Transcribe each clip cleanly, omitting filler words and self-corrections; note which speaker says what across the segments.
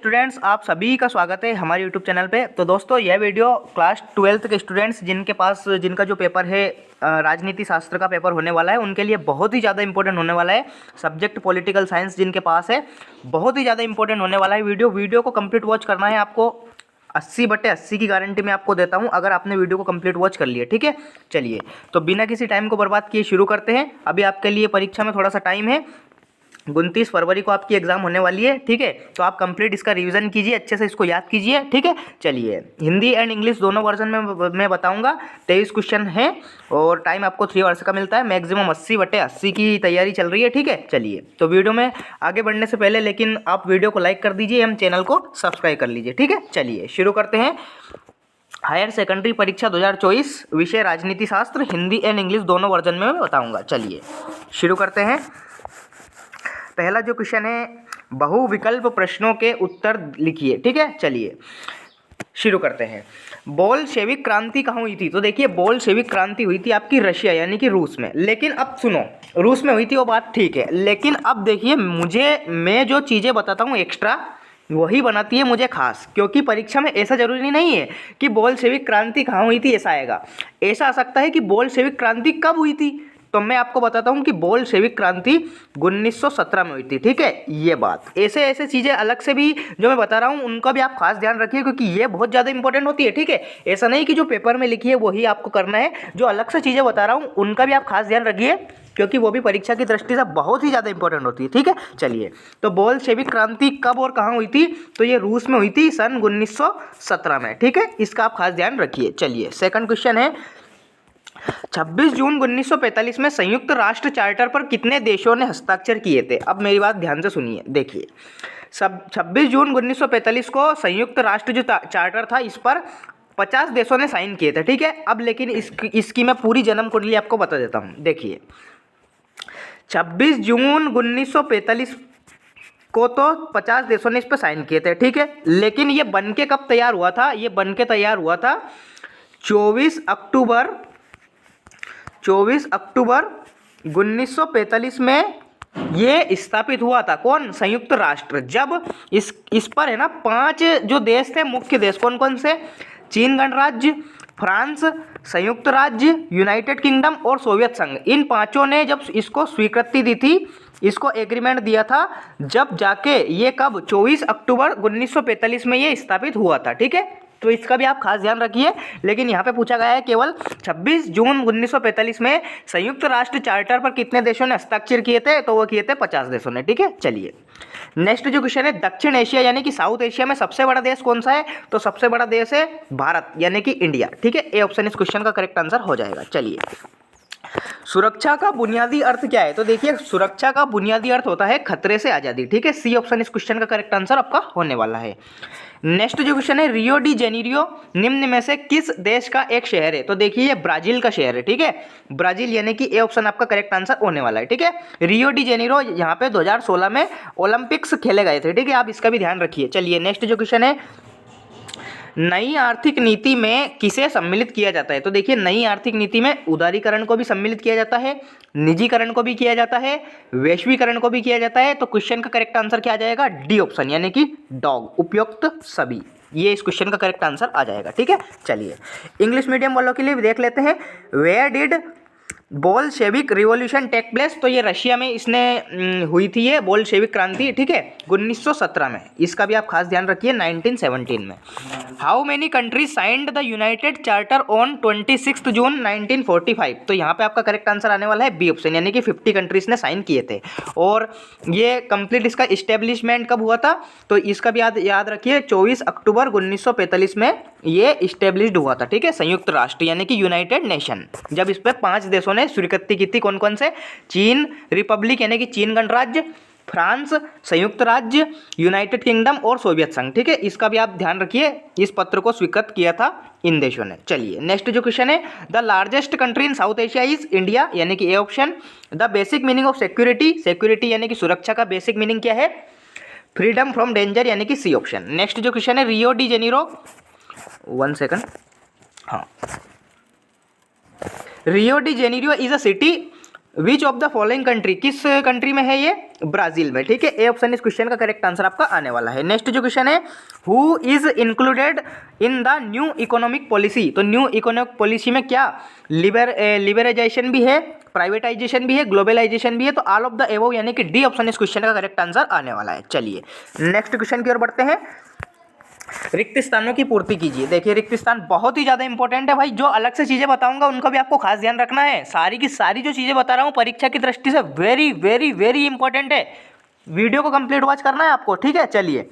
Speaker 1: Students, आप सभी का स्वागत है हमारे यूट्यूब चैनल पे। तो दोस्तों, यह वीडियो क्लास 12th के स्टूडेंट्स जिनका जो पेपर है राजनीति शास्त्र का पेपर होने वाला है, उनके लिए बहुत ही ज़्यादा इंपॉर्टेंट होने वाला है। सब्जेक्ट पॉलिटिकल साइंस जिनके पास है, बहुत ही ज़्यादा इंपॉर्टेंट होने वाला है वीडियो को कंप्लीट वॉच करना है आपको। 80/80 की गारंटी मैं आपको देता हूं अगर आपने वीडियो को कंप्लीट वॉच कर लिया। ठीक है, चलिए तो बिना किसी टाइम को बर्बाद किए शुरू करते हैं। अभी आपके लिए परीक्षा में थोड़ा सा टाइम है, 29 फरवरी को आपकी एग्जाम होने वाली है। ठीक है, तो आप कंप्लीट इसका रिवीजन कीजिए, अच्छे से इसको याद कीजिए। ठीक है, चलिए हिंदी एंड इंग्लिश दोनों वर्जन में मैं बताऊंगा। 23 क्वेश्चन है और टाइम आपको 3 आवर्स का मिलता है। मैक्सिमम 80/80 की तैयारी चल रही है। ठीक है, चलिए तो वीडियो में आगे बढ़ने से पहले लेकिन आप वीडियो को लाइक कर दीजिए एवं चैनल को सब्सक्राइब कर लीजिए। ठीक है, चलिए शुरू करते हैं। हायर सेकेंडरी परीक्षा 2024, विषय राजनीति शास्त्र, हिंदी एंड इंग्लिश दोनों वर्जन में मैं बताऊंगा। चलिए शुरू करते हैं। पहला जो क्वेश्चन है, बहुविकल्प प्रश्नों के उत्तर लिखिए। ठीक है, चलिए शुरू करते हैं। बोल्शेविक क्रांति कहाँ हुई थी? तो देखिए, बोल्शेविक क्रांति हुई थी आपकी रशिया यानी कि रूस में। लेकिन अब सुनो, रूस में हुई थी वो बात ठीक है, लेकिन अब देखिए मैं जो चीज़ें बताता हूँ एक्स्ट्रा, वही बनाती है मुझे खास, क्योंकि परीक्षा में ऐसा जरूरी नहीं है कि बोल्शेविक क्रांति कहाँ हुई थी ऐसा आएगा। ऐसा आ सकता है कि बोल्शेविक क्रांति कब हुई थी, तो मैं आपको बताता हूँ कि बोल्शेविक क्रांति 1917 में हुई थी। ठीक है, ये बात ऐसे चीज़ें अलग से भी जो मैं बता रहा हूँ उनका भी आप खास ध्यान रखिए, क्योंकि ये बहुत ज़्यादा इंपॉर्टेंट होती है। ठीक है, ऐसा नहीं कि जो पेपर में लिखी है वही आपको करना है, जो अलग से चीज़ें बता रहा हूँ उनका भी आप खास ध्यान रखिए, क्योंकि वो भी परीक्षा की दृष्टि से बहुत ही ज़्यादा इंपॉर्टेंट होती है। ठीक है, चलिए तो बोल्शेविक क्रांति कब और कहाँ हुई थी? तो ये रूस में हुई थी सन 1917 में। ठीक है, इसका आप खास ध्यान रखिए। चलिए सेकंड क्वेश्चन है, 26 जून 1945 में संयुक्त राष्ट्र चार्टर पर कितने देशों ने हस्ताक्षर किए थे? अब मेरी बात ध्यान से सुनिए। देखिए, 26 जून 1945 को संयुक्त राष्ट्र जो चार्टर था, इस पर 50 देशों ने साइन किए थे। ठीक है, अब लेकिन इसकी मैं पूरी जन्म कुंडली आपको बता देता हूँ। देखिए, 26 जून 1945 को तो 50 देशों ने इस पर साइन किए थे। ठीक है, लेकिन ये बन के कब तैयार हुआ था? ये बन के तैयार हुआ था 24 अक्टूबर 1945 में ये स्थापित हुआ था। कौन? संयुक्त राष्ट्र। जब इस पर है ना 5 जो देश थे, मुख्य देश कौन कौन से? चीन गणराज्य, फ्रांस, संयुक्त राज्य, यूनाइटेड किंगडम और सोवियत संघ, इन पांचों ने जब इसको स्वीकृति दी थी, इसको एग्रीमेंट दिया था, जब जाके ये कब 24 अक्टूबर 1945 में ये स्थापित हुआ था। ठीक है, तो इसका भी आप खास ध्यान रखिए। लेकिन यहाँ पे पूछा गया है केवल 26 जून 1945 में संयुक्त राष्ट्र चार्टर पर कितने देशों ने हस्ताक्षर किए थे? तो वो किए थे 50 देशों ने। ठीक है, चलिए नेक्स्ट जो क्वेश्चन है, दक्षिण एशिया यानी कि साउथ एशिया में सबसे बड़ा देश कौन सा है? तो सबसे बड़ा देश है भारत यानी कि इंडिया। ठीक है, ए ऑप्शन इस क्वेश्चन का करेक्ट आंसर हो जाएगा। चलिए, सुरक्षा का बुनियादी अर्थ क्या है? तो देखिए, सुरक्षा का बुनियादी अर्थ होता है खतरे से आज़ादी। ठीक है, सी ऑप्शन इस क्वेश्चन का करेक्ट आंसर आपका होने वाला है। नेक्स्ट जो क्वेश्चन है, रियो डी जेनेरियो निम्न में से किस देश का एक शहर है? तो देखिए, ये ब्राजील का शहर है। ठीक है, ब्राजील यानी कि ए ऑप्शन आपका करेक्ट आंसर होने वाला है। ठीक है, रियो डी जेनेरियो यहाँ पे 2016 में ओलंपिक्स खेले गए थे। ठीक है, आप इसका भी ध्यान रखिए। चलिए नेक्स्ट जो क्वेश्चन है, नई आर्थिक नीति में किसे सम्मिलित किया जाता है? तो देखिए, नई आर्थिक नीति में उदारीकरण को भी सम्मिलित किया जाता है, निजीकरण को भी किया जाता है, वैश्वीकरण को भी किया जाता है। तो क्वेश्चन का करेक्ट आंसर क्या आ जाएगा? डी ऑप्शन यानी कि डॉग, उपयुक्त सभी, ये इस क्वेश्चन का करेक्ट आंसर आ जाएगा। ठीक है, चलिए इंग्लिश मीडियम वालों के लिए भी देख लेते हैं। Where did Bolshevik revolution take place? तो ये रशिया में इसने हुई थी ये बोल्शेविक क्रांति। ठीक है, 1917 में, इसका भी आप खास ध्यान रखिए। 1917 में। How many countries signed the United charter on 26 जून 1945? तो यहाँ पे आपका करेक्ट आंसर आने वाला है बी ऑप्शन यानी कि 50 कंट्रीज ने साइन किए थे। और ये कंप्लीट इसका इस्टेब्लिशमेंट कब हुआ था? तो इसका भी याद रखिए, 24 अक्टूबर 1945 में ये इस्टेब्लिश्ड हुआ था। ठीक है, संयुक्त राष्ट्र यानी कि यूनाइटेड नेशन, जब इस पर 5 देशों ने स्वीकृति की थी। कौन कौन से? चीन रिपब्लिक यानी कि चीन गणराज्य, फ्रांस, संयुक्त राज्य, यूनाइटेड किंगडम और सोवियत संघ। ठीक है, इसका भी आप ध्यान रखिए, इस पत्र को स्वीकृत किया था इन देशों ने। चलिए नेक्स्ट जो क्वेश्चन है, the largest country in south Asia is India यानी कि A option. The basic meaning of security यानी कि सुरक्षा का बेसिक मीनिंग क्या है? फ्रीडम फ्रॉम डेंजर यानी कि सी ऑप्शन। नेक्स्ट जो क्वेश्चन है, रियो डी जेनेरो, 1 सेकंड, हाँ, Rio de Janeiro is a city which of the following country, किस कंट्री में है ये, ब्राजील में, ठीक है। ए ऑप्शन इस क्वेश्चन का करेक्ट आंसर आपका आने वाला है। नेक्स्ट जो क्वेश्चन है, who is included in the new economic policy, तो न्यू इकोनॉमिक पॉलिसी में क्या लिबरलाइजेशन भी है, प्राइवेटाइजेशन भी है, ग्लोबलाइजेशन भी है, तो ऑल ऑफ द एबव यानी कि डी ऑप्शन इस क्वेश्चन का करेक्ट आंसर आने वाला है। चलिए नेक्स्ट क्वेश्चन की ओर बढ़ते हैं। रिक्त स्थानों की पूर्ति कीजिए। देखिए रिक्त स्थान बहुत ही ज़्यादा इंपॉर्टेंट है भाई, जो अलग से चीज़ें बताऊंगा उनका भी आपको खास ध्यान रखना है। सारी की सारी जो चीज़ें बता रहा हूँ परीक्षा की दृष्टि से वेरी वेरी वेरी इंपॉर्टेंट है। वीडियो को कंप्लीट वॉच करना है आपको, ठीक है। चलिए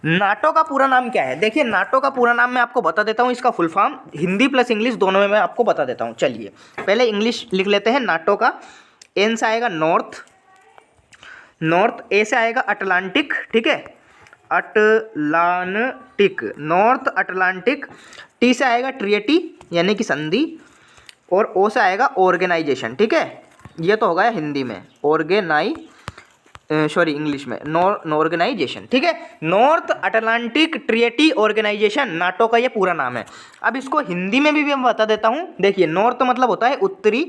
Speaker 1: नाटो का पूरा नाम क्या है, देखिए नाटो का पूरा नाम मैं आपको बता देता हूँ, इसका full form Hindi plus English दोनों में मैं आपको बता देता हूँ। चलिए पहले इंग्लिश लिख लेते हैं। नाटो का एन से आएगा नॉर्थ, नॉर्थ, ए से आएगा अटलांटिक, ठीक है, अटलांटिक, नॉर्थ अटलांटिक, टी से आएगा ट्रिएटी यानी कि संधि, और ओ से आएगा ऑर्गेनाइजेशन, ठीक है। ये तो हो गया हिंदी में, इंग्लिश में ऑर्गेनाइजेशन, ठीक है। नॉर्थ अटलांटिक ट्रिएटी ऑर्गेनाइजेशन नाटो का ये पूरा नाम है। अब इसको हिंदी में भी मैं बता देता हूँ। देखिए नॉर्थ मतलब होता है उत्तरी,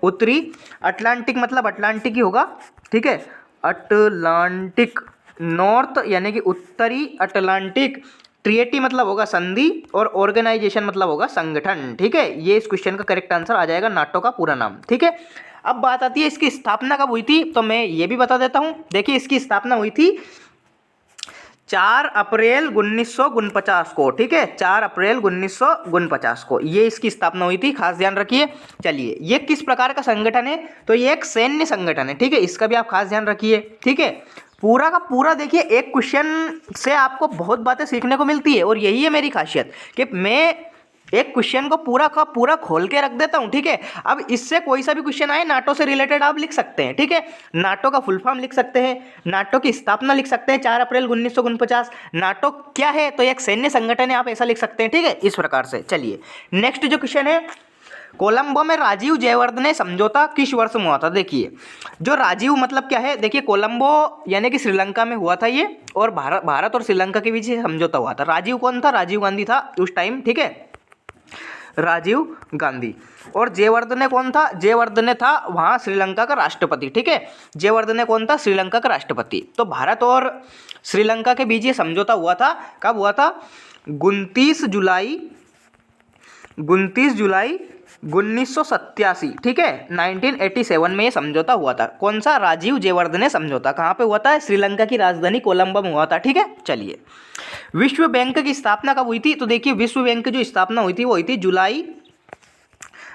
Speaker 1: उत्तरी, अटलांटिक मतलब अटलांटिक ही होगा, ठीक है, अटलांटिक, नॉर्थ यानी कि उत्तरी अटलांटिक, ट्रिएटी मतलब होगा संधि, और ऑर्गेनाइजेशन मतलब होगा संगठन, ठीक है। ये इस क्वेश्चन का करेक्ट आंसर आ जाएगा, नाटो का पूरा नाम, ठीक है। अब बात आती है इसकी स्थापना कब हुई थी, तो मैं ये भी बता देता हूँ। देखिए इसकी स्थापना हुई थी 4 अप्रैल 1949 को, ठीक है, 4 अप्रैल 1949 को ये इसकी स्थापना हुई थी, खास ध्यान रखिए। चलिए ये किस प्रकार का संगठन है, तो ये एक सैन्य संगठन है, ठीक है, इसका भी आप खास ध्यान रखिए, ठीक है। पूरा का पूरा देखिए एक क्वेश्चन से आपको बहुत बातें सीखने को मिलती है, और यही है मेरी खासियत कि मैं एक क्वेश्चन को पूरा का पूरा खोल के रख देता हूं, ठीक है। अब इससे कोई सा भी क्वेश्चन आए नाटो से रिलेटेड आप लिख सकते हैं, ठीक है। नाटो का फुल फॉर्म लिख सकते हैं, नाटो की स्थापना लिख सकते हैं 4 अप्रैल 1949, नाटो क्या है तो एक सैन्य संगठन है, आप ऐसा लिख सकते हैं, ठीक है, इस प्रकार से। चलिए नेक्स्ट जो क्वेश्चन है, कोलंबो में राजीव जयवर्धने समझौता किस वर्ष में हुआ था। देखिए जो राजीव मतलब क्या है, देखिए कोलंबो यानी कि श्रीलंका में हुआ था ये, और भारत और श्रीलंका के बीच समझौता हुआ था। राजीव कौन था, राजीव गांधी था उस टाइम, ठीक है, राजीव गांधी। और जयवर्धने कौन था, जयवर्धने था वहाँ श्रीलंका का राष्ट्रपति, ठीक है। जयवर्धने कौन था, श्रीलंका का राष्ट्रपति। तो भारत और श्रीलंका के बीच ये समझौता हुआ था, कब हुआ था, 29 जुलाई 1987, ठीक है, 1987 में ये समझौता हुआ था। कौन सा, राजीव जयवर्धने समझौता। कहाँ पे हुआ था, श्रीलंका की राजधानी कोलंबो में हुआ था, ठीक है। चलिए विश्व बैंक की स्थापना कब हुई थी, तो देखिए विश्व बैंक की जो स्थापना हुई थी वो हुई थी जुलाई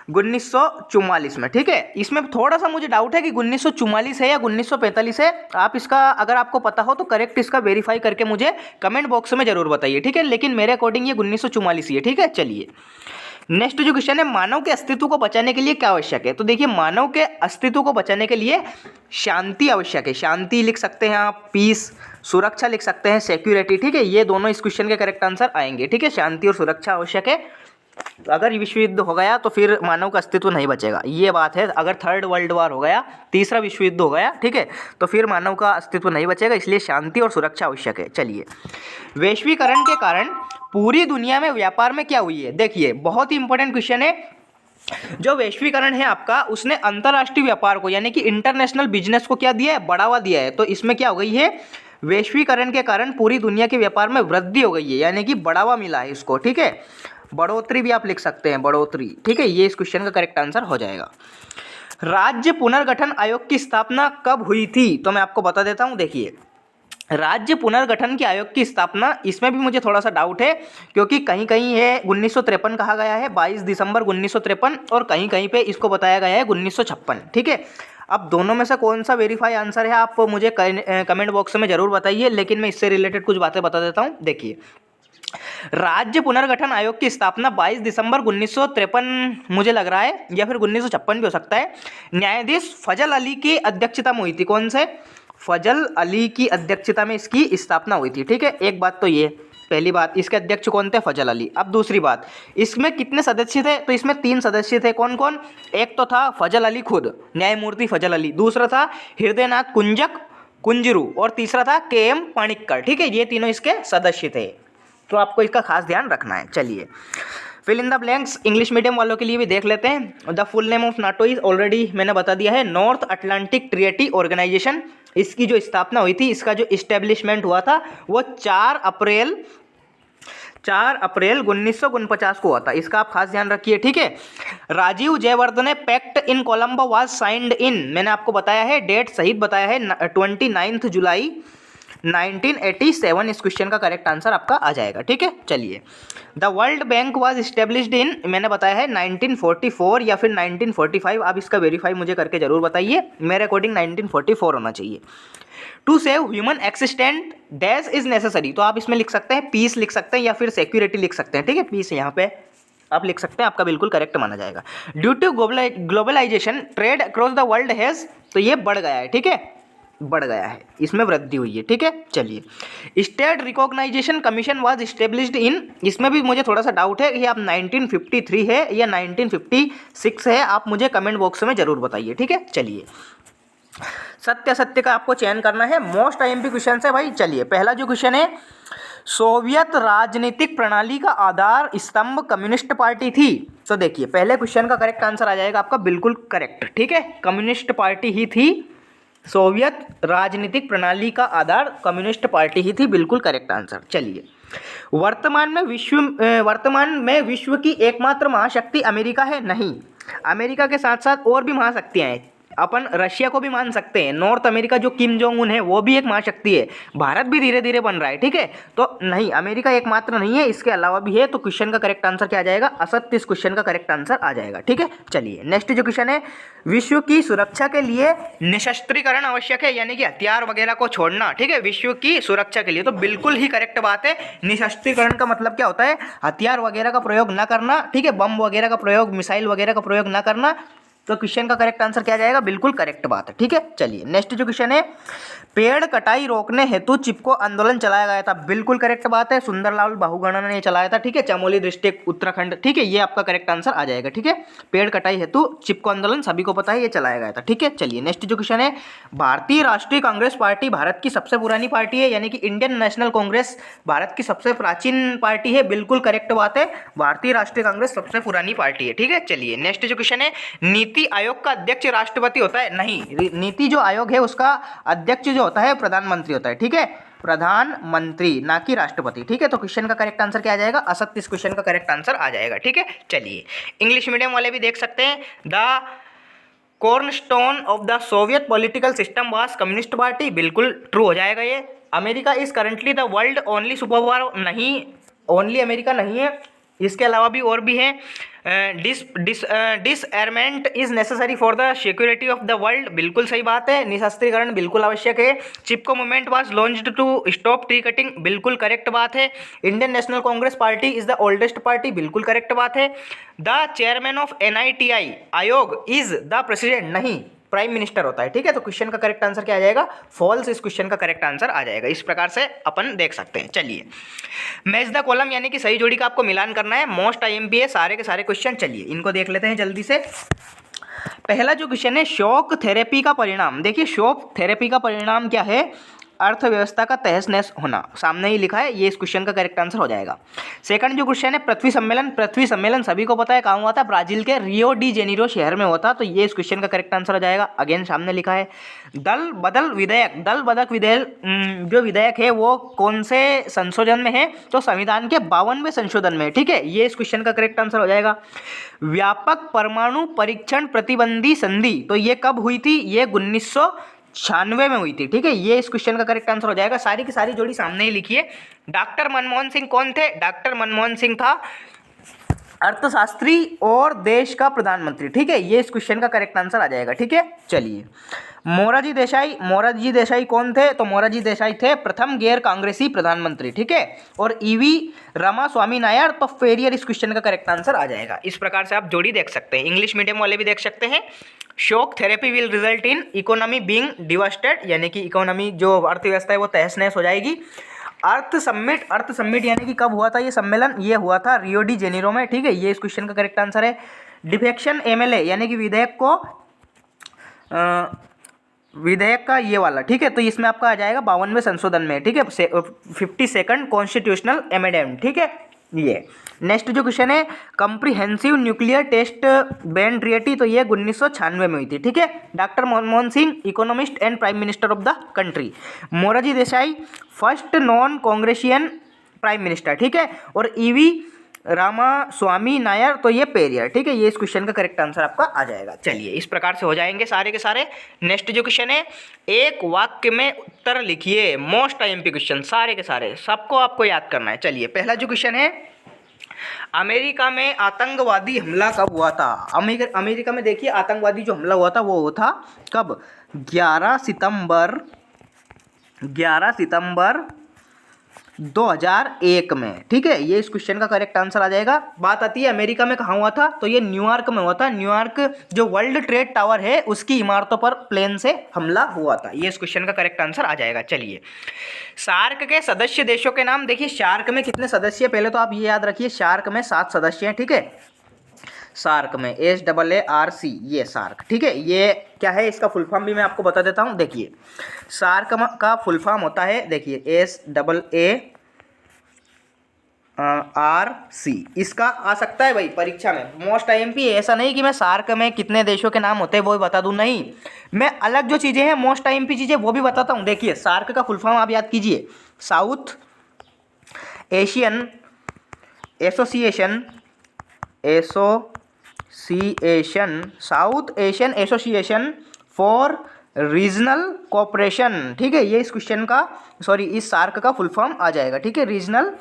Speaker 1: 1944 में, ठीक है। इसमें थोड़ा सा मुझे डाउट है कि 1944 है या 1945 है। आप इसका अगर आपको पता हो तो करेक्ट इसका वेरीफाई करके मुझे कमेंट बॉक्स में जरूर बताइए, ठीक है। लेकिन मेरे अकॉर्डिंग ये 1944 ही है, ठीक है। चलिए नेक्स्ट जो क्वेश्चन है, मानव के अस्तित्व को बचाने के लिए क्या आवश्यक है, तो देखिए मानव के अस्तित्व को बचाने के लिए शांति आवश्यक है। शांति लिख सकते हैं आप, पीस, सुरक्षा लिख सकते हैं, सिक्योरिटी, ठीक है। ये दोनों इस क्वेश्चन के करेक्ट आंसर आएंगे, ठीक है। शांति और सुरक्षा आवश्यक है। तो अगर विश्व युद्ध हो गया तो फिर मानव का अस्तित्व नहीं बचेगा, ये बात है। अगर 3rd वर्ल्ड वॉर हो गया, तीसरा विश्व युद्ध हो गया, ठीक है, तो फिर मानव का अस्तित्व नहीं बचेगा, इसलिए शांति और सुरक्षा आवश्यक है। चलिए वैश्वीकरण के कारण पूरी दुनिया में व्यापार में क्या हुई है, देखिए बहुत ही इंपॉर्टेंट क्वेश्चन है। जो वैश्वीकरण है आपका, उसने अंतर्राष्ट्रीय व्यापार को यानी कि इंटरनेशनल बिजनेस को क्या दिया है, बढ़ावा दिया है। तो इसमें क्या हो गई है, वैश्वीकरण के कारण पूरी दुनिया के व्यापार में वृद्धि हो गई है, यानी कि बढ़ावा मिला है इसको, ठीक है। बढ़ोतरी भी आप लिख सकते हैं, बढ़ोतरी, ठीक है। ये इस क्वेश्चन का करेक्ट आंसर हो जाएगा। राज्य पुनर्गठन आयोग की स्थापना कब हुई थी, तो मैं आपको बता देता हूं। देखिए राज्य पुनर्गठन के आयोग की स्थापना, इसमें भी मुझे थोड़ा सा डाउट है, क्योंकि कहीं कहीं है 1953 कहा गया है, 22 दिसंबर 1953, और कहीं कहीं पे इसको बताया गया है 1956, ठीक है। अब दोनों में से कौन सा वेरीफाई आंसर है आप मुझे कमेंट बॉक्स में जरूर बताइए, लेकिन मैं इससे रिलेटेड कुछ बातें बता देता हूँ। देखिए राज्य पुनर्गठन आयोग की स्थापना 22 दिसंबर 1953 मुझे लग रहा है, या फिर 1956 भी हो सकता है। न्यायाधीश फजल अली की अध्यक्षता में हुई थी, कौन से, फजल अली की अध्यक्षता में इसकी स्थापना हुई थी, ठीक है। एक बात तो ये, पहली बात, इसके अध्यक्ष कौन थे, फजल अली। अब दूसरी बात, इसमें कितने सदस्य थे, तो इसमें 3 सदस्य थे। कौन कौन, एक तो था फजल अली खुद, न्यायमूर्ति फजल अली, दूसरा था हृदयनाथ कुंजरू, और तीसरा था KM पाणिक्कर, ठीक है। ये तीनों इसके सदस्य थे, तो आपको इसका खास ध्यान रखना है। चलिए fill in the blanks English medium वालों के लिए भी देख लेते हैं। The full name of NATO is already मैंने बता दिया है, नॉर्थ अटलांटिक ट्रीटी ऑर्गेनाइजेशन। इसकी जो स्थापना हुई थी, इसका जो इस्टेब्लिशमेंट हुआ था वो 4 अप्रैल 1949 को हुआ था। इसका आप खास ध्यान रखिए, ठीक है। Rajiv Jayewardene pact in Colombo was signed in, मैंने आपको बताया है, डेट सहित बताया है, 29 जुलाई 1987। इस क्वेश्चन का करेक्ट आंसर आपका आ जाएगा, ठीक है। चलिए, the world bank was established इन, मैंने बताया है 1944 या फिर 1945। आप इसका वेरीफाई मुझे करके जरूर बताइए, मेरे अकॉर्डिंग 1944 होना चाहिए। To save human existent dash is necessary, तो आप इसमें लिख सकते हैं पीस लिख सकते हैं या फिर सिक्योरिटी लिख सकते हैं, ठीक है। पीस यहाँ पे आप लिख सकते हैं, आपका बिल्कुल करेक्ट माना जाएगा। Due to globalisation trade across the world has, तो ये बढ़ गया है, ठीक है, बढ़ गया है, इसमें वृद्धि हुई है, ठीक है। चलिए, state recognition commission was established in, इसमें भी मुझे थोड़ा सा डाउट है कि आप 1953 है या 1956 है, आप मुझे कमेंट बॉक्स में जरूर बताइए, ठीक है। चलिए, सत्य सत्य का आपको चयन करना है, मोस्ट आईएमपी क्वेश्चन है भाई। चलिए, पहला जो क्वेश्चन है, सोवियत राजनीतिक प्रणाली का आधार स्तंभ कम्युनिस्ट पार्टी थी। तो देखिए, पहले क्वेश्चन का करेक्ट आंसर आ जाएगा आपका बिल्कुल करेक्ट, ठीक है, कम्युनिस्ट पार्टी ही थी। सोवियत राजनीतिक प्रणाली का आधार कम्युनिस्ट पार्टी ही थी, बिल्कुल करेक्ट आंसर। चलिए, वर्तमान में विश्व की एकमात्र महाशक्ति अमेरिका है? नहीं, अमेरिका के साथ साथ और भी महाशक्तियां हैं। अपन रशिया को भी मान सकते हैं, नॉर्थ अमेरिका जो किम जोंग उन है वो भी एक महाशक्ति है, भारत भी धीरे धीरे बन रहा है, ठीक है। तो नहीं, अमेरिका एकमात्र नहीं है, इसके अलावा भी है। तो क्वेश्चन का करेक्ट आंसर क्या आ जाएगा? असत्य इस क्वेश्चन का करेक्ट आंसर आ जाएगा, ठीक है। चलिए, नेक्स्ट जो क्वेश्चन है, विश्व की सुरक्षा के लिए निशस्त्रीकरण आवश्यक है, यानी कि हथियार वगैरह को छोड़ना, ठीक है, विश्व की सुरक्षा के लिए। तो बिल्कुल ही करेक्ट बात है। निशस्त्रीकरण का मतलब क्या होता है? हथियार वगैरह का प्रयोग न करना, ठीक है, बम वगैरह का प्रयोग, मिसाइल वगैरह का प्रयोग न करना। तो क्वेश्चन का करेक्ट आंसर क्या जाएगा? बिल्कुल करेक्ट बात है, ठीक है। चलिए, नेक्स्ट जो क्वेश्चन है, पेड़ कटाई रोकने हेतु चिपको आंदोलन चलाया गया था। बिल्कुल करेक्ट बात है, सुंदरलाल बहुगुणा ने चलाया था, ठीक है, चमोली डिस्ट्रिक्ट उत्तराखंड, ठीक है, ये आपका करेक्ट आंसर आ जाएगा, ठीक है। पेड़ कटाई हेतु चिपको आंदोलन सभी को पता है, ये चलाया गया था, ठीक है। चलिए, नेक्स्ट जो क्वेश्चन है, भारतीय राष्ट्रीय कांग्रेस पार्टी भारत की सबसे पुरानी पार्टी है, यानी कि इंडियन नेशनल कांग्रेस भारत की सबसे प्राचीन पार्टी है। बिल्कुल करेक्ट बात है, भारतीय राष्ट्रीय कांग्रेस सबसे पुरानी पार्टी है, ठीक है। चलिए, नेक्स्ट जो क्वेश्चन है, नीति आयोग का अध्यक्ष राष्ट्रपति होता है? नहीं, नीति जो आयोग है उसका अध्यक्ष जो होता है प्रधानमंत्री होता है, ठीक है, प्रधानमंत्री, ना कि राष्ट्रपति, ठीक है। तो क्वेश्चन का करेक्ट आंसर क्या आ जाएगा? असत्य इस क्वेश्चन का करेक्ट आंसर आ जाएगा, ठीक है। चलिए, इंग्लिश मीडियम वाले भी देख सकते हैं, the cornerstone of the Soviet political system was communist party. बिल्कुल ट्रू हो जाएगा ये। America is currently the world only super power, नहीं, ओनली अमेरिका नहीं है, इसके अलावा भी और भी हैं। Disarmament is necessary for the security of the world, बिल्कुल सही बात है, निशस्त्रीकरण बिल्कुल आवश्यक है। Chipko movement was launched to stop tree cutting, बिल्कुल करेक्ट बात है। Indian National Congress party is the oldest party, बिल्कुल करेक्ट बात है। द चेयरमैन ऑफ NITI आयोग इज द प्रेसिडेंट, नहीं, प्राइम मिनिस्टर होता है, ठीक है। तो क्वेश्चन का करेक्ट आंसर क्या आ जाएगा? फॉल्स इस क्वेश्चन का करेक्ट आंसर आ जाएगा। इस प्रकार से अपन देख सकते हैं। चलिए, मैच द कॉलम यानी कि सही जोड़ी का आपको मिलान करना है, मोस्ट IMP है सारे के सारे क्वेश्चन। चलिए, इनको देख लेते हैं जल्दी से। पहला जो क्वेश्चन है, शॉक थेरेपी का परिणाम। देखिए, शॉक थेरेपी का परिणाम क्या है? अर्थव्यवस्था का तहस नहस होना, सामने ही लिखा है, ये इस क्वेश्चन का करेक्ट आंसर हो जाएगा। सेकंड जो क्वेश्चन है, पृथ्वी सम्मेलन। पृथ्वी सम्मेलन सभी को पता है कहाँ हुआ था? ब्राजील के रियो डी जेनेरो शहर में हुआ था। तो ये इस क्वेश्चन का करेक्ट आंसर हो जाएगा। अगेन सामने लिखा है, दल बदल विधेयक। दल बदल विधेयक जो विधेयक है वो कौन से संशोधन में है? तो संविधान के 52वें संशोधन में, ठीक है, ये इस क्वेश्चन का करेक्ट आंसर हो जाएगा। व्यापक परमाणु परीक्षण प्रतिबंधी संधि, तो ये कब हुई थी? ये 1996 में हुई थी, ठीक है, ये इस क्वेश्चन का करेक्ट आंसर हो जाएगा। सारी की सारी जोड़ी सामने ही लिखिए। डॉक्टर मनमोहन सिंह कौन थे? डॉक्टर मनमोहन सिंह था अर्थशास्त्री और देश का प्रधानमंत्री, ठीक है, ये इस क्वेश्चन का करेक्ट आंसर आ जाएगा, ठीक है। चलिए, मोरारजी देसाई कौन थे? तो मोरारजी देसाई थे प्रथम गैर कांग्रेसी प्रधानमंत्री, ठीक है। और EV रामास्वामी नायडू, तो फेरियर इस क्वेश्चन का करेक्ट आंसर आ जाएगा। इस प्रकार से आप जोड़ी देख सकते हैं। इंग्लिश मीडियम वाले भी देख सकते हैं, shock therapy will result in economy being devastated, यानी कि इकोनॉमी जो अर्थव्यवस्था है वो तहस नहस हो जाएगी। अर्थ समिट यानी कि कब हुआ था ये सम्मेलन? ये हुआ था रियो डी जेनेरो में, ठीक है, ये इस क्वेश्चन का करेक्ट आंसर है। डिफेक्शन MLA यानी कि विधेयक का ये वाला, ठीक है, तो इसमें आपका आ जाएगा 52वें संशोधन में, ठीक है, 52nd कॉन्स्टिट्यूशनल अमेंडमेंट, ठीक है। ये नेक्स्ट जो क्वेश्चन है, comprehensive nuclear test ban treaty, तो ये 1996 में हुई थी। ठीक है, doctor Manmohan Singh economist and prime minister of the country, Morarji Desai first non Congressian prime minister. ठीक है, और ईवी रामास्वामी नायर, तो ये पेरियर। ठीक है, ये इस क्वेश्चन का करेक्ट आंसर आपका आ जाएगा। चलिए, इस प्रकार से हो जाएंगे सारे के सारे। नेक्स्ट जो क्वेश्चन है, एक वाक्य में उत्तर लिखिए, मोस्ट आईएमपी क्वेश्चन सारे के सारे, सबको आपको याद करना है। चलिए, पहला जो क्वेश्चन है, अमेरिका में आतंकवादी हमला कब हुआ था? अमेरिका में देखिए आतंकवादी जो हमला हुआ था वो था कब? 11 सितंबर 2001 में। ठीक है, ये इस क्वेश्चन का करेक्ट आंसर आ जाएगा। बात आती है अमेरिका में कहाँ हुआ था, तो ये न्यूयॉर्क में हुआ था। न्यूयॉर्क जो वर्ल्ड ट्रेड टावर है उसकी इमारतों पर प्लेन से हमला हुआ था। ये इस क्वेश्चन का करेक्ट आंसर आ जाएगा। चलिए, सार्क के सदस्य देशों के नाम। देखिए सार्क में कितने सदस्य हैं, पहले तो आप ये याद रखिए, सार्क में 7 सदस्य हैं। ठीक है, सार्क में SAARC, ये सार्क। ठीक है, ये क्या है, इसका फुल फॉर्म भी मैं आपको बता देता हूँ। देखिए, सार्क का फुल फॉर्म होता है, देखिए SAARC। इसका आ सकता है भाई परीक्षा में, मोस्ट आईएमपी। ऐसा नहीं कि मैं सार्क में कितने देशों के नाम होते हैं वो भी बता दूं, नहीं, मैं अलग जो चीज़ें हैं मोस्ट आईएमपी चीज़ें वो भी बताता हूँ। देखिए, सार्क का फुल फॉर्म आप याद कीजिए, south Asian association for regional cooperation. ठीक है, ये इस क्वेश्चन का इस सार्क का फुल फॉर्म आ जाएगा। ठीक है, रीजनल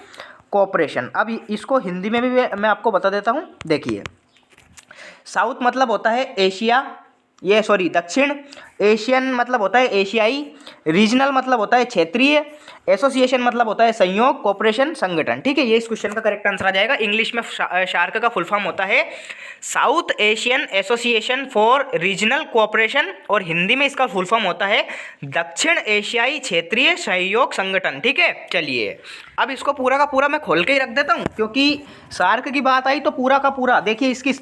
Speaker 1: कोऑपरेशन। अब इसको हिंदी में भी मैं आपको बता देता हूँ। देखिए, साउथ मतलब होता है एशिया, दक्षिण, एशियन मतलब होता है एशियाई, रीजनल मतलब होता है क्षेत्रीय, एसोसिएशन मतलब होता है संयोग, कोऑपरेशन संगठन। ठीक है, ये इस क्वेश्चन का करेक्ट आंसर आ जाएगा। इंग्लिश में शार्क का फुल फॉर्म होता है south Asian association for regional cooperation, और हिंदी में इसका फुल फॉर्म होता है दक्षिण एशियाई क्षेत्रीय सहयोग संगठन। ठीक है, चलिए अब इसको पूरा का पूरा मैं खोल के ही रख देता हूँ, क्योंकि सार्क की बात आई तो पूरा का पूरा देखिए। इसकी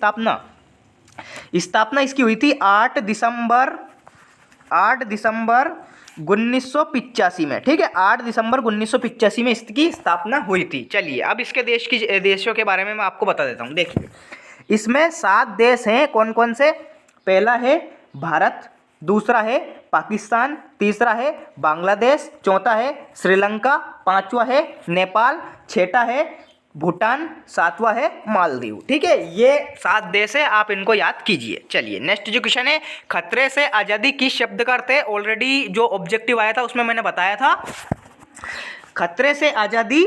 Speaker 1: स्थापना इसकी हुई थी 8 दिसंबर 1985 में। ठीक है, 8 दिसंबर 1985 में इसकी स्थापना हुई थी। चलिए, अब इसके देशों के बारे में मैं आपको बता देता हूँ। देखिए, इसमें 7 देश हैं। कौन कौन से? पहला है भारत, दूसरा है पाकिस्तान, तीसरा है बांग्लादेश, चौथा है श्रीलंका, पांचवा है नेपाल, छठा है भूटान, सातवां है मालदीव। ठीक है, ये 7 देश है, आप इनको याद कीजिए। चलिए, नेक्स्ट जो क्वेश्चन है, खतरे से आज़ादी किस शब्द का अर्थ है? ऑलरेडी जो ऑब्जेक्टिव आया था उसमें मैंने बताया था, खतरे से आज़ादी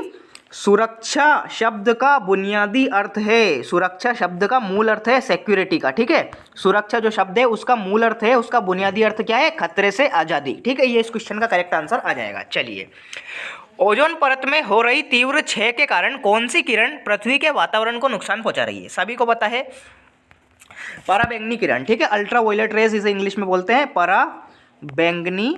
Speaker 1: सुरक्षा शब्द का बुनियादी अर्थ है। सुरक्षा शब्द का मूल अर्थ है सिक्योरिटी का। ठीक है, सुरक्षा जो शब्द है उसका मूल अर्थ है, उसका बुनियादी अर्थ क्या है? खतरे से आज़ादी। ठीक है, ये इस क्वेश्चन का करेक्ट आंसर आ जाएगा। चलिए, ओजोन परत में हो रही तीव्र क्षय के कारण कौन सी किरण पृथ्वी के वातावरण को नुकसान पहुंचा रही है? सभी को पता है, पराबैंगनी किरण। ठीक है, अल्ट्रा वायलेट रेज इसे इंग्लिश में बोलते हैं पराबैंगनी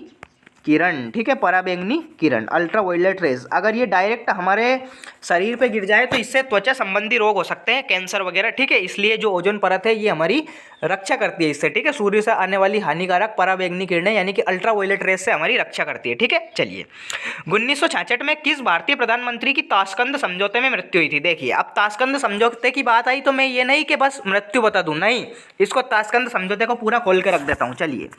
Speaker 1: किरण। ठीक है, पराबैंगनी किरण, अल्ट्रा वायलेट रेज। अगर ये डायरेक्ट हमारे शरीर पे गिर जाए तो इससे त्वचा संबंधी रोग हो सकते हैं, कैंसर वगैरह। ठीक है, इसलिए जो ओजोन परत है ये हमारी रक्षा करती है इससे। ठीक है, सूर्य से आने वाली हानिकारक पराबैंगनी किरणें यानी कि अल्ट्रा वायलेट रेज से हमारी रक्षा करती है। ठीक है, चलिए, 1966 में किस भारतीय प्रधानमंत्री की ताशकंद समझौते में मृत्यु हुई थी? देखिए, अब ताशकंद समझौते की बात आई तो मैं ये नहीं कि बस मृत्यु बता दूं, नहीं, इसको ताशकंद समझौते को पूरा खोल के रख देता हूँ। चलिए,